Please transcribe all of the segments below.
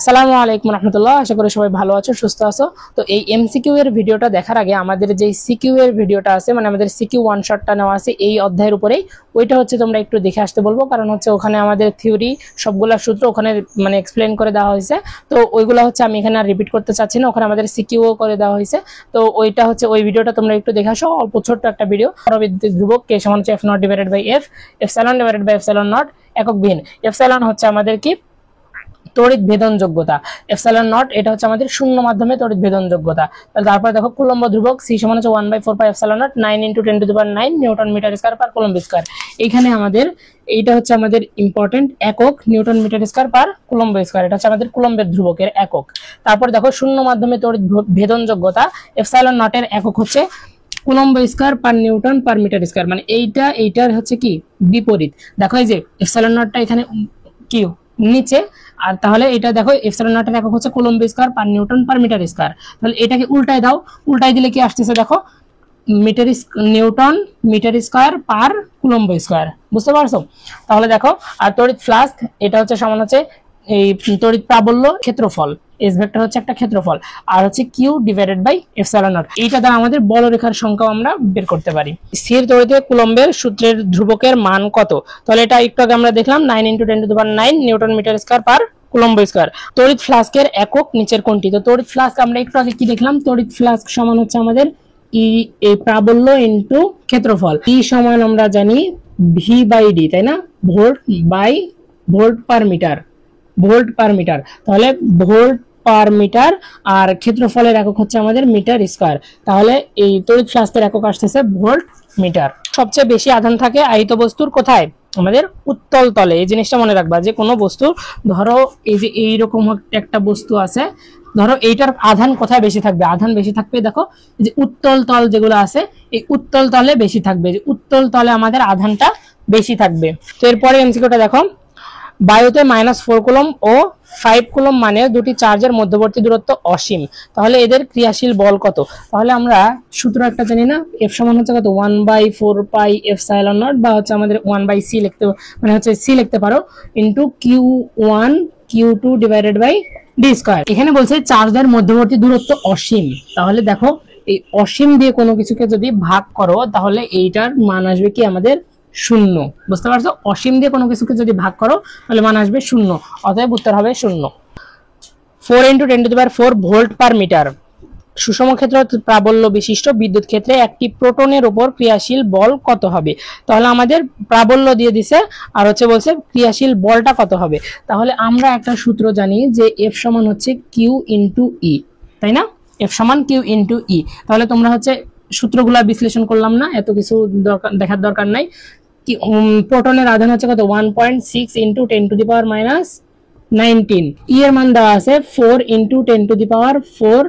আসসালামু আলাইকুম রহমতুল্লাহ। আশা করি সবাই ভালো আছো, সুস্থ আছো। তো এই এমসিকিউ এর ভিডিওটা দেখার আগে আমাদের যে সিকিউ এর ভিডিওটা আছে, মানে আমাদের সিকিউ ওয়ান শটটা নেওয়া আছে এই অধ্যায়ের উপরেই, ওইটা হচ্ছে তোমরা একটু দেখে আসতে বলবো। কারণ হচ্ছে ওখানে আমাদের থিওরি সবগুলা সূত্র ওখানে মানে এক্সপ্লেন করে দেওয়া হয়েছে। তো ওইগুলা হচ্ছে আমি এখানে আর রিপিট করতে চাচ্ছি না, ওখানে আমাদের সিকিউও করে দেওয়া হয়েছে। তো ওইটা হচ্ছে ওই ভিডিওটা তোমরা একটু দেখে আসো, অল্প ছোট্ট একটা ভিডিও। পরবর্তী ধ্রুবক কে সমান হচ্ছে F not divided by F, epsilon divided by epsilon not একক বিহীন। এফসাইলন হচ্ছে আমাদের কি তড়িৎ ভেদন যোগ্যতা, এপসাইলন নট এটা হচ্ছে আমাদের শূন্য মাধ্যমে তড়িৎ ভেদন যোগ্যতা। তারপর দেখো কুলম্ব ধ্রুবক সি সমান হচ্ছে 1/4 pi epsilon not 9 × 10⁹ newton metre square per coulomb square. এখানে আমাদের এইটা হচ্ছে আমাদের ইম্পর্টেন্ট একক, newton metre square per coulomb square, এটা হচ্ছে আমাদের কুলম্বের ধ্রুবকের একক। তারপর দেখো শূন্য মাধ্যমে তড়িৎ ভেদন যোগ্যতা, এপসাইলন নটের একক হচ্ছে coulomb square per newton per metre square, মানে এইটার হচ্ছে কি বিপরীত। দেখো এই যে এপসাইলন নটটা এখানে কি নিচে, আর তাহলে এটা দেখো এপসাইলন নটের একক হচ্ছে coulomb square per newton per metre square. তাহলে এটাকে উল্টায় দাও, উল্টায় দিলে কি আসতেছে দেখো newton metre square per coulomb square, বুঝতে পারছো? তাহলে দেখো আর তড়িৎ ফ্লাস্ক এটা হচ্ছে সমান হচ্ছে এই তড়িৎ প্রাবল্য ক্ষেত্রফল, এস ভেক্টর হচ্ছে একটা ক্ষেত্রফল, আর হচ্ছে Q divided by epsilon not. এইটা দ্বারা আমাদের বলরেখার সংখ্যা আমরা বের করতে পারি। স্থির তড়িতে কুলম্বের সূত্রের ধ্রুবকের মান কত? তাহলে এটা একটু আগে আমরা দেখলাম 9 × 10⁹ newton metre square per coulomb square. তড়িৎ ফ্লাস্কের একক নিচের কোনটি? তো তড়িৎ ফ্লাস্ক আমরা একটু আগে কি দেখলাম, তড়িৎ ফ্লাস্ক সমান হচ্ছে আমাদের ই এই প্রাবল্য ইনটু ক্ষেত্রফল। ই সমান আমরা জানি ভি বাই ডি, তাই না? Volt per metre, volt per metre. তাহলে ভোল্ট পার মিটার আর ক্ষেত্রফলের একক হচ্ছে আমাদের মিটার স্কয়ার। তাহলে এই তড়িৎ ফ্লাস্কের একক আসতেছে ভোল্ট মিটার। সবচেয়ে বেশি আধান থাকে আহিত বস্তুর কোথায়? আমাদের উত্তল তলে। এই জিনিসটা মনে রাখবা যে কোনো বস্তু, ধরো এই যে এইরকম একটা বস্তু আছে, ধরো এইটার আধান কোথায় বেশি থাকবে? আধান বেশি থাকবে দেখো যে উত্তল তল যেগুলো আছে, এই উত্তল তলে বেশি থাকবে, যে উত্তল তলে আমাদের আধানটা বেশি থাকবে। তো এরপরে এমসিকিউটা দেখো, বায়ুতে -4 কুলম্ব ও 5 কুলম্ব মানে দুটি চার্জের মধ্যবর্তী দূরত্ব অসীম, তাহলে এদের ক্রিয়াশীল বল কত? তাহলে আমরা সূত্র একটা জানি না, এফ সমান হচ্ছে কত 1/4 পাই এপসাইলন নট, বা হচ্ছে আমাদের 1/c লিখতে, মানে হচ্ছে c লিখতে পারো, into q1 q2 divided by d square. এখানে বলছে চার্জের মধ্যবর্তী দূরত্ব অসীম, তাহলে দেখো এই অসীম দিয়ে কোনো কিছুকে যদি ভাগ করো তাহলে এইটার মান আসবে কি আমাদের শূন্য, বুঝতে পারছো? অসীম দিয়ে কোনো কিছুকে যদি ভাগ করো তাহলে মান আসবে শূন্য, অতএব উত্তর হবে শূন্য। 4 × 10⁴ ভোল্ট পার মিটার। সুষম ক্ষেত্র প্রাবল্য বিশিষ্ট বিদ্যুৎ ক্ষেত্রে একটি প্রোটনের উপর ক্রিয়াশীল বল কত হবে? তাহলে আমাদের প্রাবল্য দিয়ে দিছে, আর হচ্ছে বলছে ক্রিয়াশীল বলটা কত হবে। তাহলে আমরা একটা সূত্র জানি যে এফ সমান হচ্ছে কিউ ইন্টু ই, তাই না? এফ সমান কিউ ইন্টু ই। তাহলে তোমরা হচ্ছে সূত্রগুলা বিশ্লেষণ করলাম না, এত কিছু দেখার দরকার নাই। প্রোটনের আধান হচ্ছে কত 1.6 × 10⁻⁹ ই এর মান দেওয়া আছে 4 × 10⁻⁴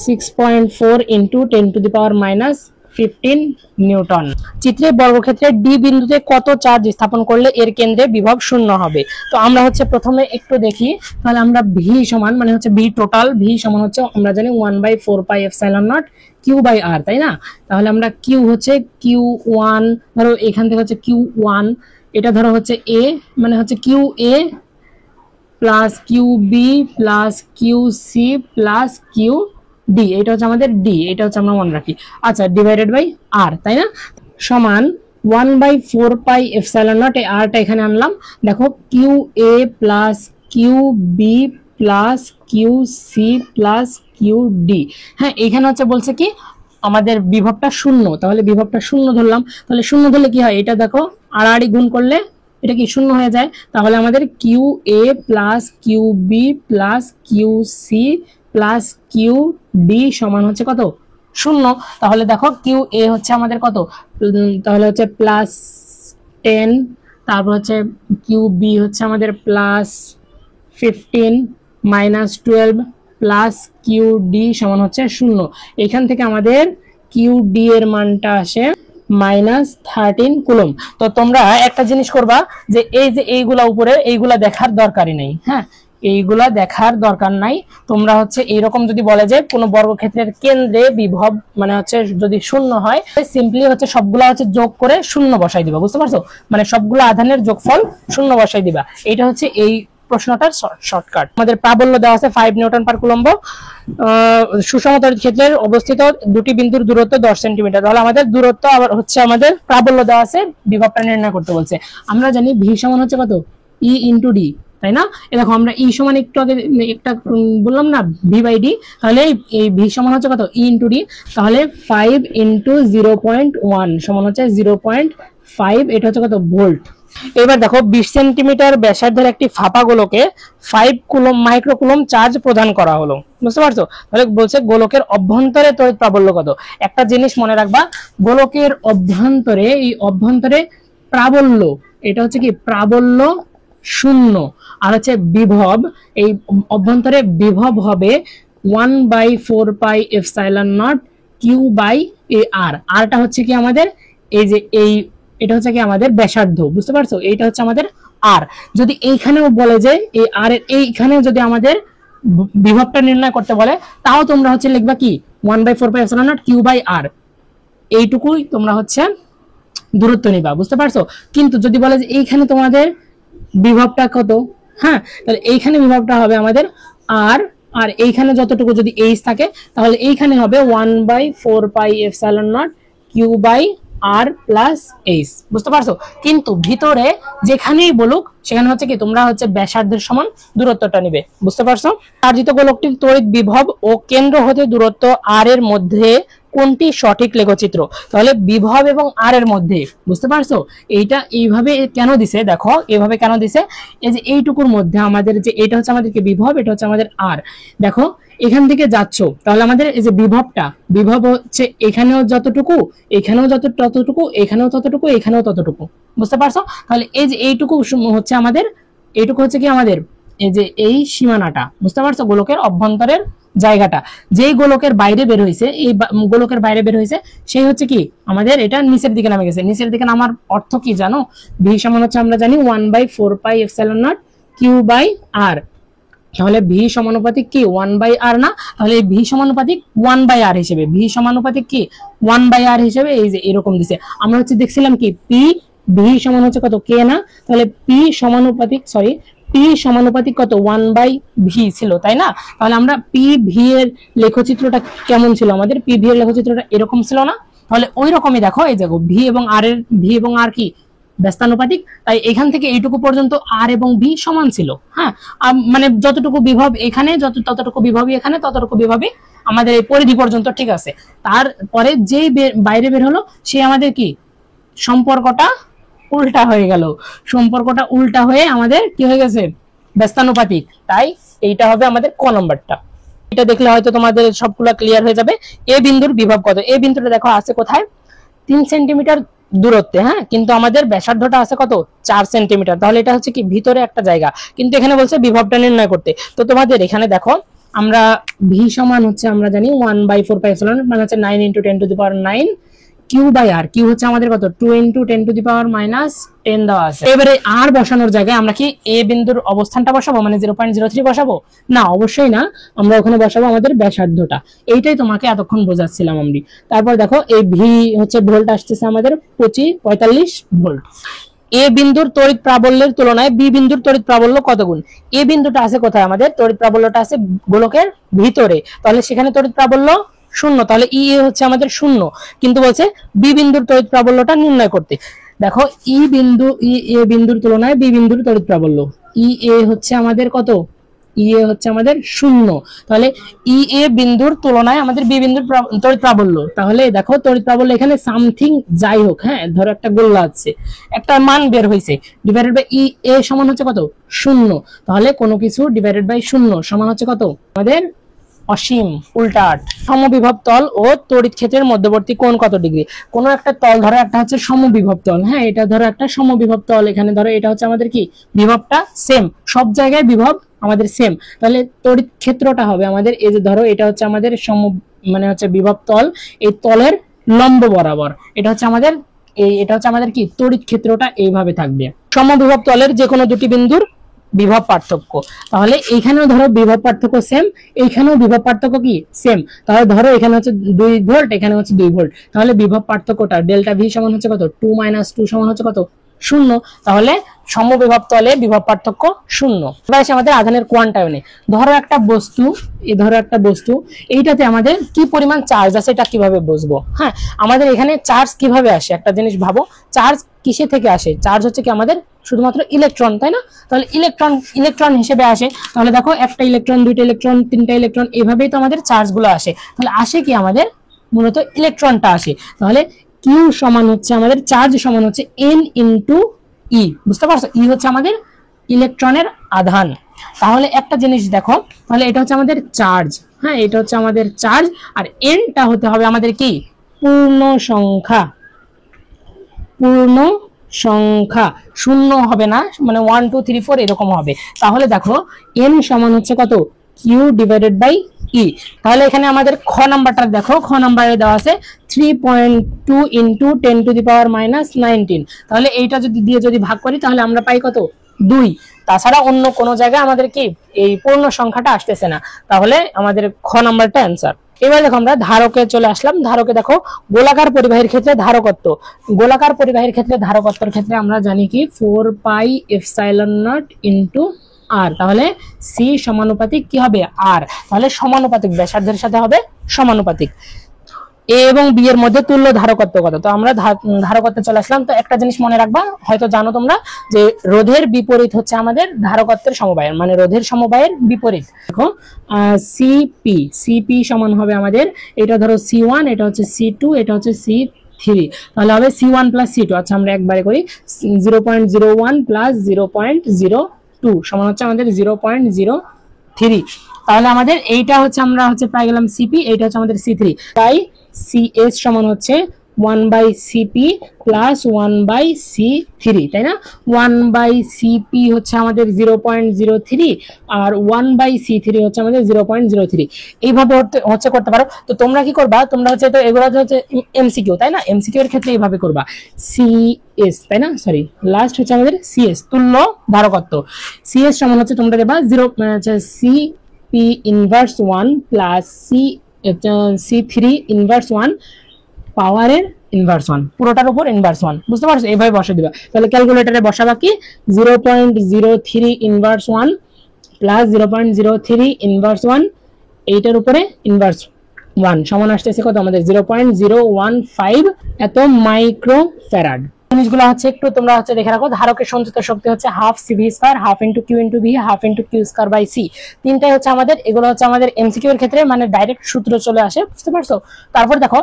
6.4 × 10⁻⁻15 নিউটন। চিত্রে বর্গক্ষেত্রে ডি বিন্দুতে কত চার্জ স্থাপন করলে এর কেন্দ্রে বিভব শূন্য হবে? তো আমরা হচ্ছে প্রথমে একটু দেখি, তাহলে আমরা ভি সমান মানে হচ্ছে ভি টোটাল, ভি সমান হচ্ছে আমরা জানি 1/4 pi epsilon naught Q by r, তাই না? তাহলে আমরা কিউ হচ্ছে Q1, ধরো এখান থেকে হচ্ছে Q1, এটা ধরো হচ্ছে এ, মানে হচ্ছে q A plus q B plus q C plus q D, এটা হচ্ছে আমাদের ডি, এটা হচ্ছে আমরা মনে রাখি। আচ্ছা, ডিভাইডেড বাই আর, তাই না? সমান 1/4 পাই এপসাইলন নট, এই আরটা এখানে আনলাম। দেখো q A plus q B plus q C plus q D. হ্যাঁ, এখানে হচ্ছে বলছে কি আমাদের বিভবটা শূন্য, তাহলে বিভবটা শূন্য ধরলাম। তাহলে শূন্য ধরলে কি হয়, এটা দেখো আড়াআড়ি গুণ করলে এটা কি শূন্য হয়ে যায়। তাহলে আমাদের q A plus q B plus q C plus q D সমান হচ্ছে কত? শূন্য। তাহলে দেখো কিউ এ হচ্ছে আমাদের কত, তাহলে হচ্ছে +10, তারপর হচ্ছে কিউ বি হচ্ছে আমাদের +15 -12 প্লাস কিউ ডি সমান হচ্ছে শূন্য। এখান থেকে আমাদের কিউ ডি এর মানটা আসে -13 কুলম্ব। তো তোমরা একটা জিনিস করবা যে এই যে এইগুলা উপরে এইগুলা দেখার দরকারই নেই, হ্যাঁ, এইগুলা দেখার দরকার নাই। তোমরা হচ্ছে এইরকম যদি বলে যে কোন বর্গক্ষেত্রের কেন্দ্রে বিভব মানে হচ্ছে যদি শূন্য হয়, সিম্পলি হচ্ছে সবগুলা হচ্ছে যোগ করে শূন্য বসাই দিবা, বুঝতে পারছো? মানে সবগুলো আধানের যোগফল শূন্য বসাই দিবা। এটা হচ্ছে এই প্রশ্নটার শর্টকাট। আমাদের প্রাবল্য দেওয়া আছে 5 নিউটন পার কুলম্ব, সুষম তড়িৎ ক্ষেত্রের অবস্থিত দুটি বিন্দুর দূরত্ব 10 সেন্টিমিটার। তাহলে আমাদের দূরত্ব আবার হচ্ছে আমাদের প্রাবল্য দেওয়া আছে, বিভবটা নির্ণয় করতে বলছে। আমরা জানি ভি সমান হচ্ছে কত, ই ইন্টু ডি, তাই না? দেখো আমরা ই সমান একটু আগে একটা বললাম না, ভি বাই ডি, তাহলে এই ভি সমান হচ্ছে কত, ই ইন্টু ডি। তাহলে 5 ইন্টু 0.1 সমান হচ্ছে 0.5, এটা হচ্ছে কত, ভোল্ট। এবার দেখো 20 সেন্টিমিটার ব্যাসার্ধের একটি ফাঁপা গোলকে 5 কুলম মাইক্রোকুলম চার্জ প্রদান করা হলো, বুঝতে পারছো? তাহলে বলছে গোলকের অভ্যন্তরে তড়িৎ প্রাবল্য কত। একটা জিনিস মনে রাখবা, গোলকের অভ্যন্তরে, এই অভ্যন্তরে প্রাবল্য, এটা হচ্ছে কি প্রাবল্য 0, আর হচ্ছে বিভব, এই অভ্যন্তরে বিভব হবে 1/4 pi epsilon naught Q by a r. আরটা হচ্ছে কি আমাদের এই যে এটা হচ্ছে কি আমাদের ব্যাসার্ধ, বুঝতে পারছো? এইটা হচ্ছে আমাদের আর। যদি এইখানেও বলে যে এই আর এর এইখানেও যদি আমাদের বিভবটা নির্ণয় করতে বলে, তাও তোমরা হচ্ছে লিখবা কি 1/4 pi epsilon naught Q by r, এইটুকুই তোমরা হচ্ছে দূরত্ব নিবা, বুঝতে পারছো? কিন্তু যদি বলে যে এইখানে তোমাদের বিভবটা কত, হ্যাঁ, তাহলে এইখানে বিভবটা হবে আমাদের আর, আর এইখানে যতটুকু যদি এইচ থাকে, তাহলে এইখানে হবে 1/4 pi epsilon naught Q by R plus H, বুঝতে পারছো? কিন্তু ভিতরে যেখানেই বলুক সেখানে হচ্ছে কি তোমরা হচ্ছে ব্যাসার্ধের সমান দূরত্বটা নিবে, বুঝতে পারছো? কার্যিত গোলকটির তড়িৎ বিভব ও কেন্দ্র হতে দূরত্ব আর এর মধ্যে কোনটি সঠিক লেখচিত্র। তাহলে বিভব এবং আর এর মধ্যে, বুঝতে পারছো? এইটা এইভাবে কেন দিছে, দেখো এইভাবে কেন দিছে, এই যে এইটুকুর মধ্যে আমাদের যে এটা হচ্ছে আমাদেরকে বিভব, এটা হচ্ছে আমাদের আর। দেখো এখান থেকে যাচ্ছ, তাহলে আমাদের এই যে বিভবটা, বিভব হচ্ছে এখানেও যতটুকু, এখানেও ততটুকু, এখানেও ততটুকু, এখানেও ততটুকু, বুঝতে পারছো? তাহলে এই যে এইটুকু হচ্ছে আমাদের, এইটুকু হচ্ছে কি আমাদের এই যে এই সীমানাটা, বুঝতে পারছো? গোলকের অভ্যন্তরের জায়গাটা। যেই গোলকের বাইরে বের হয়েছে, এই গোলকের বাইরে বের হয়েছে, সেই হচ্ছে কি আমাদের এটা নিচের দিকে নামে গেছে। নিচের দিকে নামার অর্থ কি জানো? ভি সমান হচ্ছে আমরা জানি 1/4 pi epsilon naught Q by r. তাহলে ভি সমানুপাতিক কি 1/r না? তাহলে এই ভি সমানুপাতিক 1/r হিসেবে, ভি সমানুপাতিক কি 1/r হিসেবে এই যে এরকম দিছে। আমরা হচ্ছে দেখছিলাম কি পি ভি সমান হচ্ছে কত, কে না? তাহলে পি সমানুপাতিক, সরি, পি সমানুপাতিক কত 1/v ছিল, তাই না? তাহলে আমরা পি ভি এর লেখচিত্রটা কেমন ছিল, আমাদের পি ভি এর লেখচিত্রটা এরকম ছিল না? তাহলে ওই রকমই দেখো, এই দেখো ভি এবং আর কি ব্যস্তানুপাতিক, তাই এখান থেকে এইটুকু পর্যন্ত আর এবং ভি সমান ছিল। হ্যাঁ, মানে যতটুকু বিভব এখানে, ততটুকু বিভবই এখানে, ততটুকু বিভবই আমাদের এই পরিধি পর্যন্ত, ঠিক আছে? তারপরে যেই বাইরে বের হলো সে আমাদের কি সম্পর্কটা উল্টা হয়ে গেল, সম্পর্কটা উল্টা হয়ে আমাদের কি হয়ে গেছে, ব্যস্তানুপাতিক। তাই এইটা হবে আমাদের ক নম্বরটা। এটা দেখলে হয়তো তোমাদের সবগুলো ক্লিয়ার হয়ে যাবে। এ বিন্দুর বিভব কত? এই বিন্দুটা দেখো আছে কোথায়, 3 সেন্টিমিটার দূরত্বে, হ্যাঁ, কিন্তু আমাদের ব্যাসার্ধটা আছে কত, 4 সেন্টিমিটার। তাহলে এটা হচ্ছে কি ভিতরে একটা জায়গা, কিন্তু এখানে বলছে বিভবটা নির্ণয় করতে। তো তোমাদের এখানে দেখো আমরা ভি সমান হচ্ছে আমরা জানি 1/4 পাই এপসাইলন মানে হচ্ছে 9 × 10⁹ কিউ বাই আর। কিউ হচ্ছে আমাদের কত, 2 × 10⁻⁻10 দেওয়া আছে। এবারে আর বসানোর জায়গায় আমরা কি এ বিন্দুর অবস্থানটা বসাবো, মানে 0.03 বসাবো? না, অবশ্যই না, আমরা ওখানে বসাবো আমাদের ব্যাসার্ধটা। এইটাই তোমাকে এতক্ষণ বোঝাচ্ছিলাম আমি। তারপর দেখো এই ভি হচ্ছে ভোল্ট আসতেছে আমাদের 45 ভোল্ট। এ বিন্দুর তড়িৎ প্রাবল্যের তুলনায় বি বিন্দুর তড়িৎ প্রাবল্য কত গুণ? এ বিন্দুটা আছে কোথায়, আমাদের তড়িৎ প্রাবল্যটা আছে গোলকের ভিতরে, তাহলে সেখানে তড়িৎ প্রাবল্য 0, তাহলে ই এ হচ্ছে আমাদের 0, কিন্তু বলছে বি বিন্দুর তড়িৎ প্রাবল্যটা নির্ণয় করতে। দেখো ই বিন্দু, এ বিন্দুর তুলনায় বি বিন্দুর তড়িৎ প্রাবল্য, ই এ হচ্ছে আমাদের কত, ই এ হচ্ছে আমাদের 0, তাহলে ই এ বিন্দুর তুলনায় আমাদের বি বিন্দুর তড়িৎ প্রাবল্য। তাহলে দেখো তড়িৎ প্রাবল্য এখানে সামথিং যাই হোক, হ্যাঁ, ধরো একটা গোল্লা আছে, একটা মান বের হয়েছে, ডিভাইডেড বাই ই এ সমান হচ্ছে কত, 0। তাহলে কোনো কিছু ডিভাইডেড বাই 0 সমান হচ্ছে কত, আমাদের অসীম, উল্টাট। সমবিভব তল ও তড়িৎ ক্ষেত্রের মধ্যবর্তী কোণ কত ডিগ্রি? কোনো একটা তল ধরো, একটা হচ্ছে সমবিভব তল, হ্যাঁ, এটা ধরো একটা সমবিভব তল, এখানে ধরো এটা হচ্ছে আমাদের কি বিভবটা সেম, সব জায়গায় বিভব আমাদের সেম। তাহলে তড়িৎ ক্ষেত্রটা হবে আমাদের এই যে ধরো এটা হচ্ছে আমাদের মানে হচ্ছে বিভব তল, এই তলের লম্ব বরাবর এটা হচ্ছে আমাদের এটা হচ্ছে আমাদের কি তড়িৎ ক্ষেত্রটা এইভাবে থাকবে। সমবিভব তলের যে কোনো দুটি বিন্দুর বিভব পার্থক্য, তাহলে এইখানেও ধরো বিভব পার্থক্য সেম, এইখানেও বিভব পার্থক্য কি সেম। তাহলে ধরো এখানে হচ্ছে 2 ভোল্ট, এখানে হচ্ছে 2 ভোল্ট, তাহলে বিভব পার্থক্যটা ডেল্টা ভি সমান হচ্ছে কত, 2 - 2 সমান হচ্ছে কত, শূন্য। তাহলে সমবিভব তলে বিভব পার্থক্য শূন্য। এবার আসে আমাদের আধানের কোয়ান্টায়নে। ধরো একটা বস্তু, এইটাতে আমাদের কি পরিমাণ চার্জ আছে এটা কিভাবে বুঝবো? হ্যাঁ, আমাদের এখানে চার্জ কিভাবে আসে একটা জিনিস ভাবো, চার্জ কিসে থেকে আসে? চার্জ হচ্ছে কি আমাদের শুধুমাত্র ইলেকট্রন, তাই না? তাহলে ইলেকট্রন হিসেবে আসে। তাহলে দেখো একটা ইলেকট্রন, দুইটা ইলেকট্রন, তিনটা ইলেকট্রন, এইভাবেই তো আমাদের চার্জ গুলো আসে। তাহলে আসে কি আমাদের মূলত ইলেকট্রনটা আসে। তাহলে কিউ সমান হচ্ছে আমাদের চার্জ সমান হচ্ছে এন ইন্টু ই। বুঝতে পারছো? ই হচ্ছে আমাদের ইলেকট্রনের আধান। তাহলে একটা জিনিস দেখো, তাহলে এটা হচ্ছে আমাদের চার্জ, হ্যাঁ এটা হচ্ছে আমাদের চার্জ, আর এনটা হতে হবে আমাদের কি পূর্ণ সংখ্যা, শূন্য হবে না, মানে 1 2 3 4 এরকম হবে। তাহলে দেখো এন সমান হচ্ছে কত? কিউ ডিভাইডেড বাই ই। তাহলে এখানে আমাদের খ নাম্বারটা দেখো, খ নাম্বারে দেওয়া আছে 3.2 into 10 to the power minus 19। তাহলে এইটা যদি ভাগ করি তাহলে আমরা পাই কত? 2। তাছাড়া অন্য কোনো জায়গায় আমাদের কি এই পূর্ণ সংখ্যাটা আসতেছে না। তাহলে আমাদের খ নাম্বারটা অ্যান্সার। এবার দেখো আমরা ধারকে চলে আসলাম। ধারকে দেখো গোলাকার পরিবাহীর ক্ষেত্রে ধারকত্বর ক্ষেত্রে আমরা জানি কি 4 পাই এপসাইলন নট ইন্টু আর। তাহলে সি সমানুপাতিক কি হবে? আর। তাহলে সমানুপাতিক, ব্যাসার্ধের সাথে হবে সমানুপাতিক। এ এবং বি এর মধ্যে তুল্য ধারকত্ব কত? তো আমরা ধারকত্বে চলে আসলাম। তো একটা জিনিস মনে রাখবা, হয়তো জানো তোমরা, যে রোধের বিপরীত হচ্ছে আমাদের ধারকত্বের সমবায়, মানে রোধের সমবায়ের বিপরীত। দেখো সিপি সমান হবে আমাদের, এটা ধরো C1, এটা হচ্ছে C2, এটা হচ্ছে C3, তাহলে হবে C1 প্লাস C2। আচ্ছা আমরা একবারে করি, 0.01 প্লাস 0.02 সমান হচ্ছে আমাদের 0.03। তাহলে আমাদের এইটা হচ্ছে আমরা পাই গেলাম সিপি, এইটা হচ্ছে আমাদের C3, তাই সিএস সমান হচ্ছে 1/CP প্লাস 1/C3, তাই না? 1/CP হচ্ছে আমাদের 0.03 আর 1/C3 হচ্ছে আমাদের 0.03। এইভাবে হচ্ছে করতে পারো। তো তোমরা কি করবা? তোমরা হচ্ছে তো এগুলো হচ্ছে এমসিকিউ, তাই না? এমসিকিউ এর ক্ষেত্রে এইভাবে করবা, সিএস, তাই না? সরি, লাস্ট হচ্ছে আমাদের সিএস, তুল্য ধারকত্ব। সিএস সমান হচ্ছে তোমরা দেবা 0 CP inverse 1 plus C3 inverse 1 পাওয়ারের ইনভার্স 1, পুরোটার উপর ইনভার্স 1। বুঝতে পারছো? এইভাবে বসে দিবা। তাহলে ক্যালকুলেটরে বসাবা কি 0.03 ইনভার্স 1 প্লাস 0.03 ইনভার্স 1, এইটার উপরে ইনভার্স 1 সমান আসতেছে কত? আমাদের 0.015 এত মাইক্রো ফ্যারাড। জিনিসগুলো হচ্ছে একটু তোমরা হচ্ছে দেখে রাখো। ধারকের সঞ্চিত শক্তি হচ্ছে half CV square, half into Q into V, half into Q square by C. তিনটাই হচ্ছে আমাদের, এগুলো হচ্ছে আমাদের এমসিকিউ এর ক্ষেত্রে মানে ডাইরেক্ট সূত্র চলে আসে। বুঝতে পারছো? তারপর দেখো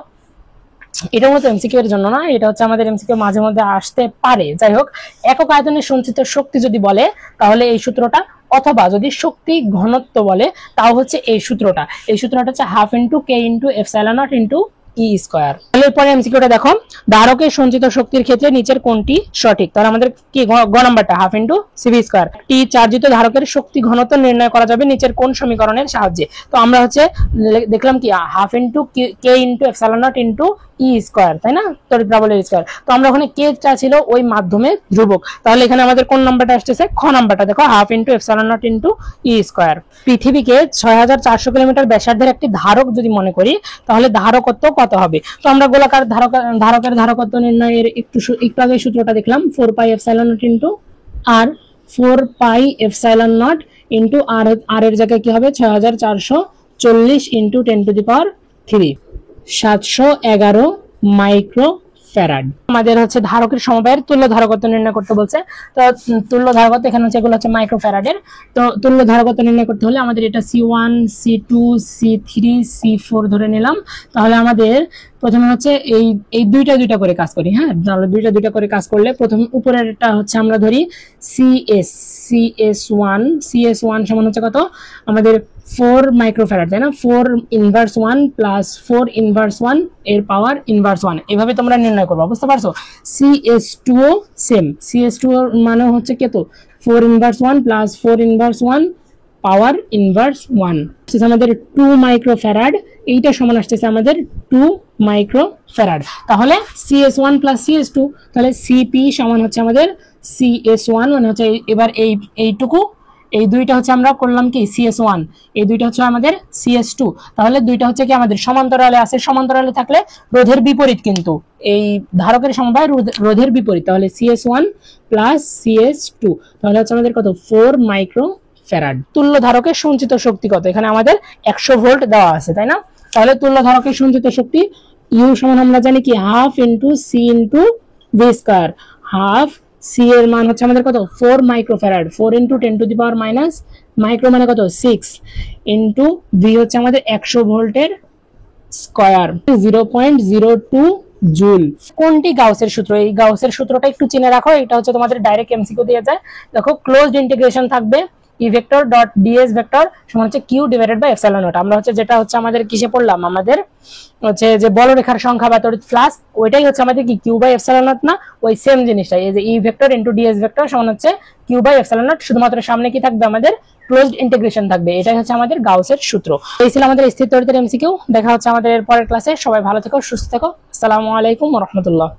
এটা মূলত এমসিকিউ এর জন্য না, এটা হচ্ছে আমাদের এমসিকিউ মাঝে মধ্যে আসতে পারে। যাই হোক, একক আয়তনের সঞ্চিত শক্তি যদি বলে তাহলে এই সূত্রটা, অথবা যদি শক্তি ঘনত্ব বলে তাও হচ্ছে এই সূত্রটা হচ্ছে half into k into epsilon naught into ই স্কয়ার। তাহলে এরপরে এমসিকিউটা দেখো, ধারকের সঞ্চিত শক্তির ক্ষেত্রে নিচের কোনটি সঠিক? তাহলে আমাদের কি গ নাম্বারটা, হাফ ইন্টু সিভি স্কয়ার। টি চার্জিত ধারকের শক্তি ঘনত্ব নির্ণয় করা যাবে নিচের কোন সমীকরণের সাহায্যে? তো আমরা হচ্ছে দেখলাম কি half into k into epsilon naught into ই স্কয়ার, তাই না? তড়িৎ বলের স্কয়ার। তো আমরা ওখানে কে টা ছিল ওই মাধ্যমে ধ্রুবক। তাহলে এখানে আমাদের কোন নাম্বারটা আসতেছে? খ নাম্বারটা দেখো, half into epsilon naught into ই স্কয়ার। পৃথিবীকে 6400 কিলোমিটার ব্যাসার্ধের একটি ধারক যদি মনে করি তাহলে ধারকত্ব কত হবে? তো আমরা গোলাকার ধারকের ধারকত্ব নির্ণয়ের একটু আগে সূত্রটা দেখলাম, 4 pi epsilon naught into r, 4 pi epsilon naught into r এর জায়গায় কি হবে? 6440 into 10 to the power 3, 711 micro farad. আমাদের হচ্ছে ধারকের সমবায়ের তুল্য ধারকত্ব নির্ণয় করতে বলছে। তো তুল্য ধারকত্ব এখানে হচ্ছে এগুলো হচ্ছে মাইক্রো ফ্যারাডের। তো তুল্য ধারকত্ব নির্ণয় করতে হলে আমাদের এটা C1 C2 C3 C4 ধরে নিলাম। তাহলে আমাদের প্রথমে হচ্ছে এই দুইটা করে কাজ করি। হ্যাঁ, তাহলে দুইটা করে কাজ করলে প্রথম উপরেরটা হচ্ছে আমরা ধরি CS1 সমান হচ্ছে কত? আমাদের 4 মাইক্রোফ্যারাড, তাই না? 4 ইনভার্স 1 প্লাস 4 ইনভার্স 1 এর পাওয়ার ইনভার্স 1, এভাবে তোমরা নির্ণয় করবা। বুঝতে পারছো? CS2 সেম, CS2 মানে হচ্ছে কত? 4 ইনভার্স 1 প্লাস 4 ইনভার্স 1 পাওয়ার ইনভার্স 1 আমাদের 2 মাইক্রোফ্যারাড। এইটা সমান আসতেছে আমাদের 2 মাইক্রোফ্যারাড। তাহলে CS1 প্লাস CS2, তাহলে CP সমান হচ্ছে আমাদের CS1 মানে হচ্ছে এবার এইটুকু, এই দুইটা হচ্ছে আমরা করলাম কি CS1, এই দুইটা হচ্ছে আমাদের CS2। তাহলে দুইটা হচ্ছে কি আমাদের সমান্তরালে আছে, সমান্তরালে থাকলে রোধের বিপরীত, কিন্তু এই ধারকের সমবায় রোধের বিপরীত। তাহলে CS1 প্লাস CS2, তাহলে হচ্ছে আমাদের কত 4 মাইক্রো ফ্যারাড। তুল্য ধারকের সঞ্চিত শক্তি কত? এখানে আমাদের 100 ভোল্ট দেওয়া আছে, তাই না? তাহলে তুল্য ধারকের সঞ্চিত শক্তি ইউ সমান আমরা জানি কি half into C into V square. Half C এর মান হচ্ছে আমাদের কত 4 microfarad, 4 into 10 to the power minus micro মানে কত 6 ইন্টু ভি হচ্ছে আমাদের 100 ভোল্টের স্কয়ার, 0.02 জুল। কোনটি গাউসের সূত্র? এই গাউসের সূত্রটা একটু চিনে রাখো, এটা হচ্ছে তোমাদের ডাইরেক্ট এমসিকিউ দিয়ে যায়। দেখো ক্লোজড ইন্টিগ্রেশন থাকবে E vector dot DS vector সমান হচ্ছে Q divided by epsilon not. আমরা হচ্ছে যেটা হচ্ছে আমাদের কিসে পড়লাম, আমাদের হচ্ছে যে বলরেখার সংখ্যা বা তড়িৎ ফ্লাক্স, ওইটাই হচ্ছে আমাদের কি কিউ বাই এপসাইলন নট না? ওই সেম জিনিসটাই, এই যে E vector into DS vector সমান হচ্ছে কিউ বাই এপসাইলন নট, শুধুমাত্র সামনে কি থাকবে আমাদের ক্লোজড ইন্টিগ্রেশন থাকবে। এটাই হচ্ছে আমাদের গাউসের সূত্র। এই ছিল আমাদের স্থির তড়িতের এমসিকিউ। দেখা হচ্ছে আমাদের পরের ক্লাসে। সবাই ভালো থেকো, সুস্থ থেকো। আসসালামু আলাইকুম ওয়া রাহমাতুল্লাহ।